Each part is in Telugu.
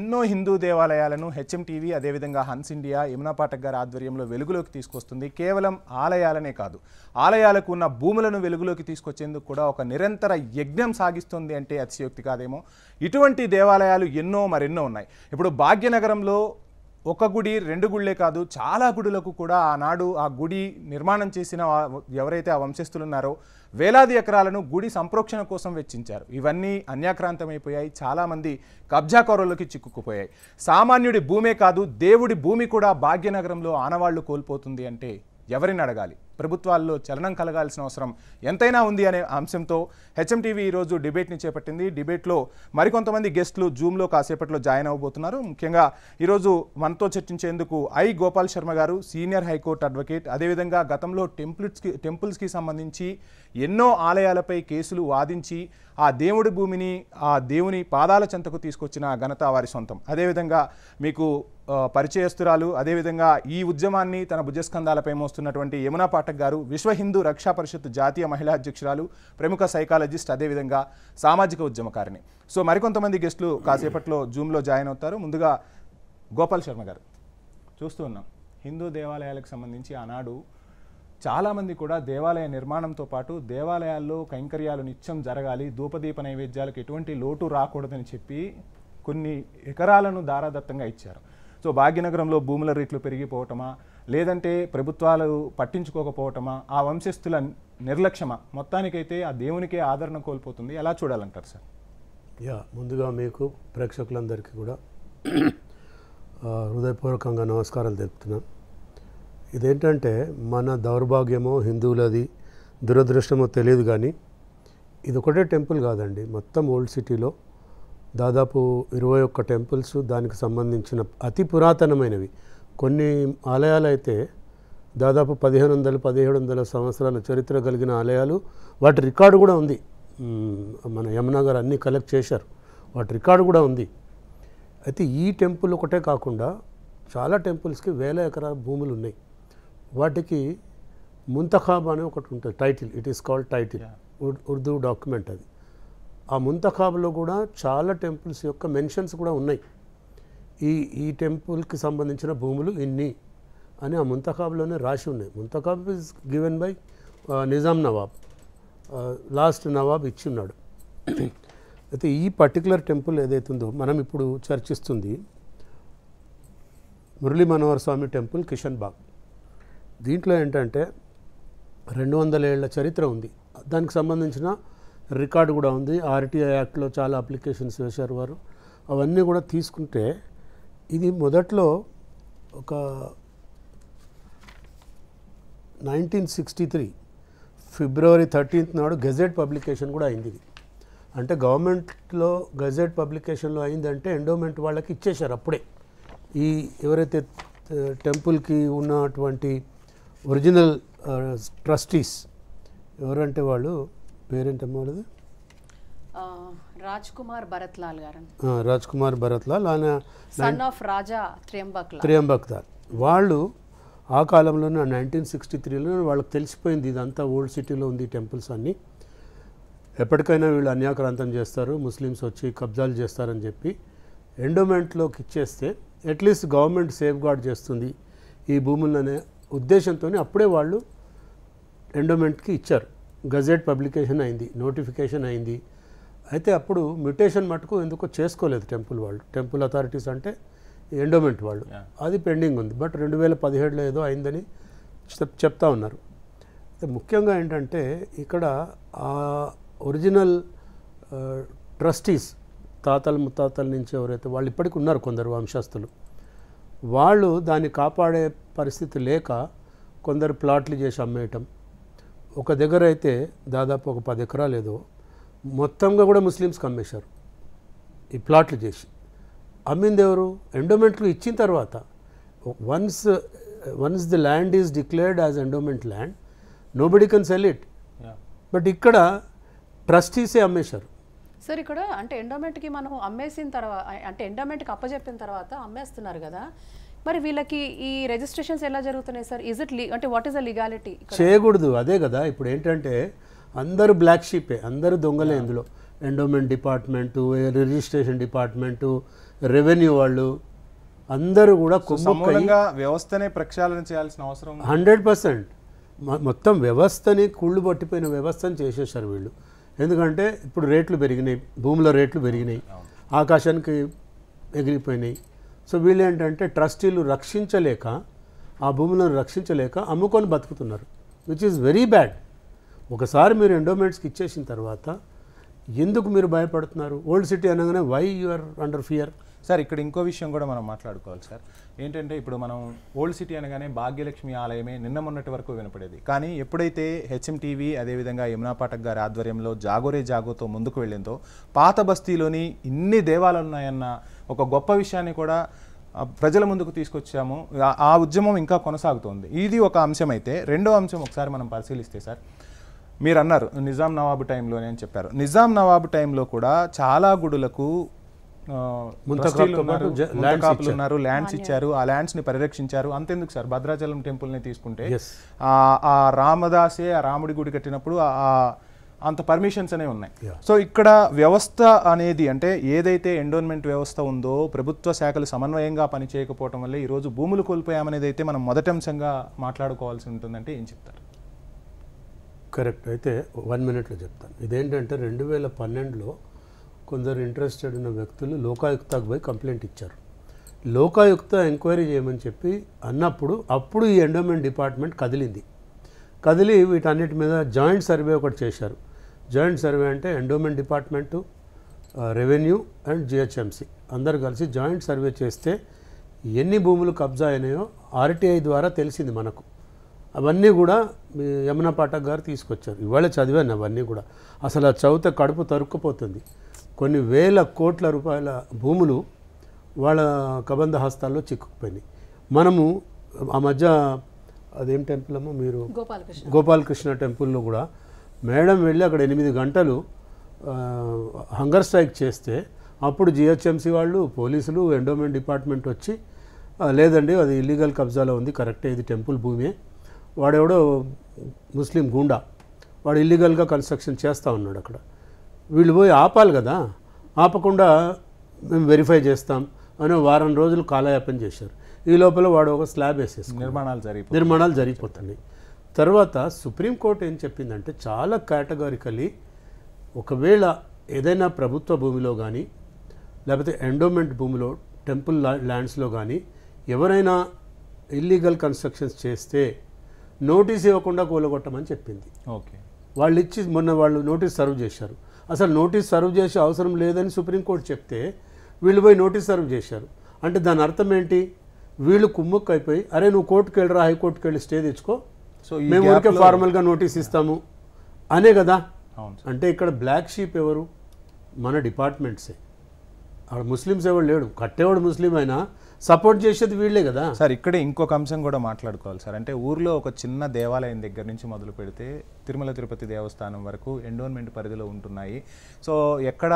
ఎన్నో హిందూ దేవాలయాలను హెచ్ఎంటీవీ అదేవిధంగా హన్స్ ఇండియా యమునా పాఠక్ గారి ఆధ్వర్యంలో వెలుగులోకి తీసుకొస్తుంది. కేవలం ఆలయాలనే కాదు, ఆలయాలకు ఉన్న భూములను వెలుగులోకి తీసుకొచ్చేందుకు కూడా ఒక నిరంతర యజ్ఞం సాగిస్తుంది అంటే అతిశయోక్తి కాదేమో. ఇటువంటి దేవాలయాలు ఎన్నో మరెన్నో ఉన్నాయి. ఇప్పుడు భాగ్యనగరంలో ఒక గుడి, రెండు గుళ్ళే కాదు, చాలా గుడులకు కూడా ఆనాడు ఆ గుడి నిర్మాణం చేసిన ఎవరైతే ఆ వంశస్థులు ఉన్నారో వేలాది ఎకరాలను గుడి సంప్రోక్షణ కోసం వెచ్చించారు. ఇవన్నీ అన్యాక్రాంతమైపోయాయి. చాలామంది కబ్జాకోరులకి చిక్కుకుపోయాయి. సామాన్యుడి భూమే కాదు, దేవుడి భూమి కూడా భాగ్యనగరంలో ఆనవాళ్లు కోల్పోతుంది అంటే ఎవరిని అడగాలి? ప్రభుత్వాల్లో చలనం కలగాల్సిన అవసరం ఎంతైనా ఉంది అనే అంశంతో హెచ్ఎంటీవీ ఈరోజు డిబేట్ని చేపట్టింది. డిబేట్లో మరికొంతమంది గెస్టులు జూమ్లో కాసేపట్లో జాయిన్ అవ్వబోతున్నారు. ముఖ్యంగా ఈరోజు మనతో చర్చించేందుకు ఐ గోపాల్ శర్మ గారు, సీనియర్ హైకోర్టు అడ్వకేట్, అదేవిధంగా గతంలో టెంపుల్స్కి సంబంధించి ఎన్నో ఆలయాలపై కేసులు వాదించి ఆ దేవుడి భూమిని ఆ దేవుని పాదాల చెంతకు తీసుకొచ్చిన ఘనత వారి సొంతం. అదేవిధంగా మీకు పరిచయస్తురాలు, అదేవిధంగా ఈ ఉద్యమాన్ని తన భుజస్కంధాలపై మోస్తున్నటువంటి యమునా పాఠక్ గారు, విశ్వ హిందూ రక్షా పరిషత్ జాతీయ మహిళా అధ్యక్షురాలు, ప్రముఖ సైకాలజిస్ట్, అదేవిధంగా సామాజిక ఉద్యమకారిణి. సో మరికొంతమంది గెస్టులు కాసేపట్లో జూమ్లో జాయిన్ అవుతారు. ముందుగా గోపాల్ శర్మ గారు, చూస్తూ ఉన్నాం హిందూ దేవాలయాలకు సంబంధించి ఆనాడు చాలామంది కూడా దేవాలయ నిర్మాణంతో పాటు దేవాలయాల్లో కైంకర్యాలు నిత్యం జరగాలి, ధూపదీప నైవేద్యాలకు ఎటువంటి లోటు రాకూడదని చెప్పి కొన్ని ఎకరాలను దారాదత్తంగా ఇచ్చారు. సో భాగ్యనగరంలో భూముల రేట్లు పెరిగిపోవటమా, లేదంటే ప్రభుత్వాలు పట్టించుకోకపోవటమా, ఆ వంశస్థుల నిర్లక్ష్యమా, మొత్తానికైతే ఆ దేవునికే ఆదరణ కోల్పోతుంది. ఎలా చూడాలంటారు సార్? ముందుగా మీకు ప్రేక్షకులందరికీ కూడా హృదయపూర్వకంగా నమస్కారాలు తెలుపుతున్నాను. ఇదేంటంటే మన దౌర్భాగ్యమో హిందువులది దురదృష్టమో తెలియదు, కానీ ఇది ఒకటే టెంపుల్ కాదండి. మొత్తం ఓల్డ్ సిటీలో దాదాపు 21 టెంపుల్స్, దానికి సంబంధించిన అతి పురాతనమైనవి కొన్ని ఆలయాలు అయితే దాదాపు 1500-1700 సంవత్సరాల చరిత్ర కలిగిన ఆలయాలు. వాటి రికార్డు కూడా ఉంది. మన యమునా గారు అన్నీ కలెక్ట్ చేశారు, వాటి రికార్డు కూడా ఉంది. అయితే ఈ టెంపుల్ ఒకటే కాకుండా చాలా టెంపుల్స్కి వేల ఎకరాల భూములు ఉన్నాయి. వాటికి ముంతఖాబ్ అనే ఒకటి ఉంటుంది, title. It is called title, Urdu document అది. ఆ ముంతఖాబ్లో కూడా చాలా టెంపుల్స్ యొక్క మెన్షన్స్ కూడా ఉన్నాయి. ఈ టెంపుల్కి సంబంధించిన భూములు ఇన్ని అని ఆ ముంతఖాబ్లోనే రాసి ఉన్నాయి. Muntakhab is given by Nizam Nawab, last Nawab ఇచ్చి ఉన్నాడు. అయితే ఈ పర్టికులర్ టెంపుల్ ఏదైతుందో మనం ఇప్పుడు చర్చిస్తుంది మురళీ మనోహర్ స్వామి టెంపుల్, కిషన్ బాగ్. దీంట్లో ఏంటంటే 200 ఏళ్ల చరిత్ర ఉంది. దానికి సంబంధించిన రికార్డు కూడా ఉంది. ఆర్టీఐ యాక్ట్లో చాలా అప్లికేషన్స్ వేశారు వారు. అవన్నీ కూడా తీసుకుంటే ఇది మొదట్లో ఒక 1963 ఫిబ్రవరి 13th నాడు గెజెట్ పబ్లికేషన్ కూడా అయింది. ఇది అంటే గవర్నమెంట్లో గెజెట్ పబ్లికేషన్లో అయిందంటే ఎండోమెంట్ వాళ్ళకి ఇచ్చేశారు అప్పుడే. ఈ ఎవరైతే టెంపుల్కి ఉన్నటువంటి ఒరిజినల్ ట్రస్టీస్ ఎవరంటే వాళ్ళు పేరేంటమ్మా వాళ్ళది? రాజ్ కుమార్ భరత్లాల్ గారు. రాజ్ కుమార్ భరత్లాల్, ఆయన సన్ ఆఫ్ రాజా త్రియంబక్ లాల్. వాళ్ళు ఆ కాలంలోనే 1963లో వాళ్ళకి తెలిసిపోయింది ఇదంతా ఓల్డ్ సిటీలో ఉంది టెంపుల్స్ అన్నీ, ఎప్పటికైనా వీళ్ళు అన్యాక్రాంతం చేస్తారు, ముస్లిమ్స్ వచ్చి కబ్జాలు చేస్తారని చెప్పి ఎండోమెంట్లోకి ఇచ్చేస్తే అట్లీస్ట్ గవర్నమెంట్ సేఫ్ గార్డ్ చేస్తుంది ఈ భూములనే ఉద్దేశంతో అప్పుడే వాళ్ళు ఎండోమెంట్కి ఇచ్చారు. గజెట్ పబ్లికేషన్ అయింది, నోటిఫికేషన్ అయింది. అయితే అప్పుడు మ్యూటేషన్ మటుకు ఎందుకో చేసుకోలేదు టెంపుల్ వాళ్ళు, టెంపుల్ అథారిటీస్ అంటే ఎండోమెంట్ వాళ్ళు. అది పెండింగ్ ఉంది. బట్ 2017లో ఏదో అయిందని చెప్తా ఉన్నారు. అయితే ముఖ్యంగా ఏంటంటే ఇక్కడ ఆ ఒరిజినల్ ట్రస్టీస్ తాతల ముత్తాతల నుంచి ఎవరైతే వాళ్ళు ఇప్పటికి ఉన్నారు, కొందరు వంశస్థులు, వాళ్ళు దాన్ని కాపాడే పరిస్థితి లేక కొందరు ప్లాట్లు చేసి అమ్మేయటం. ఒక దగ్గర అయితే దాదాపు ఒక 10 ఎకరాలు ఏదో మొత్తంగా కూడా ముస్లిమ్స్కి అమ్మేశారు ఈ ప్లాట్లు చేసి. అమ్మింది ఎవరు? ఎండోమెంట్లు ఇచ్చిన తర్వాత. Once the land is declared as endowment land, nobody can sell it. But ఇక్కడ ట్రస్టీసే అమ్మేశారు. సార్ ఇక్కడ అంటే ఎండోమెంట్కి మనం అమ్మేసిన తర్వాత, అంటే ఎండోమెంట్కి అప్పచెప్పిన తర్వాత అమ్మేస్తున్నారు కదా, మరి వీళ్ళకి ఈ రిజిస్ట్రేషన్స్ ఎలా జరుగుతున్నాయి సార్? ఇజ్ ఇట్ అంటే వాట్ ఈస్ ద లీగాలిటీ? చేయకూడదు, అదే కదా. ఇప్పుడు ఏంటంటే అందరూ బ్లాక్ షీపే, అందరూ దొంగలే ఇందులో. Endowment department, registration department, revenue వాళ్ళు అందరూ కూడా సమూలంగా వ్యవస్థనే ప్రక్షాళన చేయాల్సిన అవసరం 100%. మొత్తం వ్యవస్థని కుళ్ళు పట్టిపోయిన వ్యవస్థని చేసేసారు వీళ్ళు. ఎందుకంటే ఇప్పుడు రేట్లు పెరిగినాయి, భూముల రేట్లు పెరిగినాయి, ఆకాశానికి ఎగిరిపోయినాయి. సో వీళ్ళు ఏంటంటే ట్రస్టీలు రక్షించలేక, ఆ భూములను రక్షించలేక అమ్ముకొని బతుకుతున్నారు, విచ్ ఈజ్ వెరీ బ్యాడ్. ఒకసారి మీరు ఎండోమెంట్స్కి ఇచ్చేసిన తర్వాత ఎందుకు మీరు భయపడుతున్నారు? ఓల్డ్ సిటీ అనగానే why you are under fear? Sir ఇక్కడ ఇంకో విషయం కూడా మనం మాట్లాడుకోవాలి సార్. ఏంటంటే ఇప్పుడు మనం ఓల్డ్ సిటీ అనగానే భాగ్యలక్ష్మి ఆలయమే నిన్న మొన్నటి వరకు వినపడేది. కానీ ఎప్పుడైతే హెచ్ఎం టీవీ అదేవిధంగా యమునా పాఠక్ గారి ఆధ్వర్యంలో జాగోరే జాగోతో ముందుకు వెళ్ళిందో, పాత బస్తీలోని ఇన్ని దేవాలయాలు ఉన్నాయన్న ఒక గొప్ప విషయాన్ని కూడా ప్రజల ముందుకు తీసుకొచ్చాము. ఆ ఉద్యమం ఇంకా కొనసాగుతోంది. ఇది ఒక అంశం అయితే, రెండో అంశం ఒకసారి మనం పరిశీలిస్తే సార్, మీరు అన్నారు నిజాం నవాబు టైంలోనే అని చెప్పారు. నిజాం నవాబు టైంలో కూడా చాలా గుడులకు ముంతకాపులు ఉన్నారు, ల్యాండ్స్ ఇచ్చారు, ఆ ల్యాండ్స్ని పరిరక్షించారు. అంతెందుకు సార్, భద్రాచలం టెంపుల్ని తీసుకుంటే ఆ రామదాసే ఆ రాముడి గుడి కట్టినప్పుడు అంత పర్మిషన్స్ అనేవి ఉన్నాయి. సో ఇక్కడ వ్యవస్థ అనేది, అంటే ఏదైతే ఎండోన్మెంట్ వ్యవస్థ ఉందో ప్రభుత్వ శాఖలు సమన్వయంగా పనిచేయకపోవడం వల్ల ఈరోజు భూములు కోల్పోయామనేది అయితే మనం మొదటి అంశంగా మాట్లాడుకోవాల్సి ఉంటుందంటే ఏం చెప్తారు? కరెక్ట్. అయితే 1 మినిట్లో చెప్తాను. ఇదేంటంటే 2012లో కొందరు ఇంట్రెస్టెడ్ ఉన్న వ్యక్తులు లోకాయుక్తకు పోయి కంప్లైంట్ ఇచ్చారు. లోకాయుక్త ఎంక్వైరీ చేయమని చెప్పి అన్నప్పుడు అప్పుడు ఈ ఎండోమెంట్ డిపార్ట్మెంట్ కదిలి వీటన్నిటి మీద జాయింట్ సర్వే ఒకటి చేశారు. జాయింట్ సర్వే అంటే endowment department, revenue and GHMC అందరు కలిసి జాయింట్ సర్వే చేస్తే ఎన్ని భూములు కబ్జా అయినాయో ఆర్టీఐ ద్వారా తెలిసింది మనకు. అవన్నీ కూడా యమునా పాఠక్ గారు తీసుకొచ్చారు. ఇవాళ చదివాను అవన్నీ కూడా. అసలు ఆ చదివితే కడుపు తరుక్కుపోతుంది. కొన్ని వేల కోట్ల రూపాయల భూములు వాళ్ళ కబంధ హస్తాల్లో చిక్కుకుపోయినాయి. మనము ఆ మధ్య అదేం టెంపుల్ అమ్మో మీరు, గోపాలకృష్ణ టెంపుల్లో కూడా మేడం వెళ్ళి అక్కడ 8 గంటలు హంగర్ స్ట్రైక్ చేస్తే అప్పుడు జిహెచ్ఎంసీ వాళ్ళు, పోలీసులు, ఎండోమెంట్ డిపార్ట్మెంట్ వచ్చి లేదండి అది ఇల్లీగల్ కబ్జాలో ఉంది, కరెక్టే, ఇది టెంపుల్ భూమే, వాడెవడో ముస్లిం గూండా వాడు ఇల్లీగల్గా కన్స్ట్రక్షన్ చేస్తూ ఉన్నాడు అక్కడ. వీళ్ళు పోయి ఆపాలి కదా, ఆపకుండా మేము వెరిఫై చేస్తాం అని వారం రోజులు కాలయాపన చేశారు. ఈ లోపల వాడు ఒక స్లాబ్ వేసేసి నిర్మాణాలు జరిగిపోతున్నాయి. తర్వాత సుప్రీంకోర్టు ఏం చెప్పిందంటే చాలా కేటగారికలీ ఒకవేళ ఏదైనా ప్రభుత్వ భూమిలో కానీ లేకపోతే ఎండోమెంట్ భూమిలో టెంపుల్ ల్యాండ్స్లో కానీ ఎవరైనా ఇల్లీగల్ కన్స్ట్రక్షన్స్ చేస్తే నోటీస్ ఇవ్వకుండా కూలగొట్టమని చెప్పింది. ఓకే, వాళ్ళు ఇచ్చి మొన్న వాళ్ళు నోటీస్ సర్వ్ చేశారు. అసలు నోటీస్ సర్వ్ చేసే అవసరం లేదని సుప్రీంకోర్టు చెప్తే వీళ్ళు పోయి నోటీస్ సర్వ్ చేశారు. అంటే దాని అర్థం ఏంటి? వీళ్ళు కుమ్ముక్కు అయిపోయి అరే నువ్వు కోర్టుకు వెళ్ళరా, హైకోర్టుకు వెళ్ళి స్టే తెచ్చుకో, సో మేము ఊరికే ఫార్మల్గా నోటీస్ ఇస్తాము అనే కదా. అంటే ఇక్కడ బ్లాక్ షీప్ ఎవరు? మన డిపార్ట్మెంట్సే. అక్కడ ముస్లిమ్స్ ఎవరు లేడు, కట్టేవాడు ముస్లిం అయినా సపోర్ట్ చేసేది వీళ్ళే కదా సార్. ఇక్కడే ఇంకొక అంశం కూడా మాట్లాడుకోవాలి సార్. అంటే ఊర్లో ఒక చిన్న దేవాలయం దగ్గర నుంచి మొదలు పెడితే తిరుమల తిరుపతి దేవస్థానం వరకు ఎండోన్మెంట్ పరిధిలో ఉంటున్నాయి. సో ఎక్కడ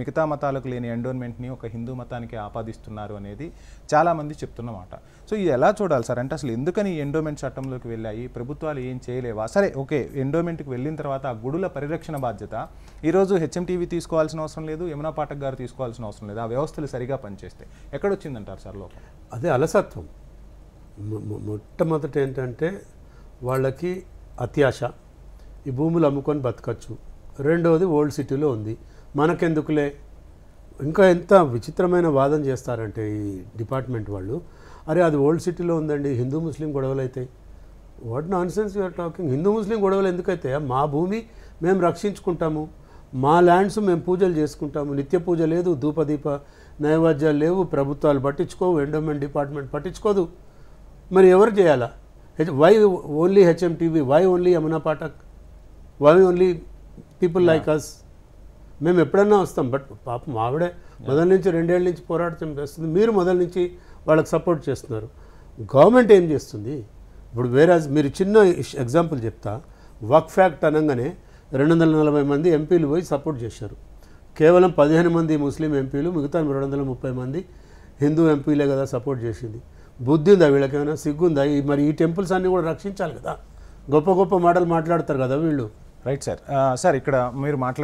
మిగతా మతాలకు లేని ఎండోన్మెంట్ని ఒక హిందూ మతానికి ఆపాదిస్తున్నారు అనేది చాలామంది చెప్తున్నమాట. సో ఇది ఎలా చూడాలి సార్? అంటే అసలు ఎందుకని ఎండోమెంట్ చట్టంలోకి వెళ్ళాయి, ప్రభుత్వాలు ఏం చేయలేవా? సరే ఓకే, ఎండోమెంట్కి వెళ్ళిన తర్వాత ఆ గుడుల పరిరక్షణ బాధ్యత ఈరోజు హెచ్ఎం టీవీ తీసుకోవాల్సిన అవసరం లేదు, యమునా పాఠక్ గారు తీసుకోవాల్సిన అవసరం లేదు. ఆ వ్యవస్థలు సరిగా పనిచేస్తే ఎక్కడొచ్చిందంటారు సార్ లోపం? అదే అలసత్వం. మొట్టమొదటి ఏంటంటే వాళ్ళకి అత్యాశ, ఈ భూములు అమ్ముకొని బతకచ్చు. రెండవది ఓల్డ్ సిటీలో ఉంది, మనకెందుకులే. ఇంకా ఎంత విచిత్రమైన వాదన చేస్తారంటే ఈ డిపార్ట్మెంట్ వాళ్ళు, అరే అది ఓల్డ్ సిటీలో ఉందండి, హిందూ ముస్లిం గొడవలు అవుతాయి. What nonsense you're talking? Hindu Muslim గొడవలు ఎందుకైతే? మా భూమి మేము రక్షించుకుంటాము, మా ల్యాండ్స్ మేము పూజలు చేసుకుంటాము, నిత్య పూజ లేదు, ధూపదీప నైవేద్యాలు లేవు, ప్రభుత్వాలు పట్టించుకోవు, ఎండోమెంట్ డిపార్ట్మెంట్ పట్టించుకోదు. మరి ఎవరు చేయాలా? Why only HM TV? Why only Yamuna Pathak? Why only people like us? మేము ఎప్పుడన్నా వస్తాం, బట్ పాపం ఆవిడే మొదటి నుంచి 2 ఏళ్ళ నుంచి పోరాటం చేస్తుంది, మీరు మొదటి నుంచి వాళ్ళకి సపోర్ట్ చేస్తున్నారు. గవర్నమెంట్ ఏం చేస్తుంది ఇప్పుడు? వేరే మీరు చిన్న ఎగ్జాంపుల్ చెప్తా. వక్ఫ్ యాక్ట్ అనగానే 240 మంది ఎంపీలు పోయి సపోర్ట్ చేశారు. కేవలం 15 మంది ముస్లిం ఎంపీలు, మిగతా 230 మంది హిందూ ఎంపీలే కదా సపోర్ట్ చేసింది. బుద్ధి ఉందా వీళ్ళకేమైనా? సిగ్గుందా? మరి ఈ టెంపుల్స్ అన్నీ కూడా రక్షించాలి కదా. గొప్ప గొప్ప మాటలు మాట్లాడతారు కదా వీళ్ళు. Right sir. సార్ ఇక్కడ మీరు మాట్లాడిన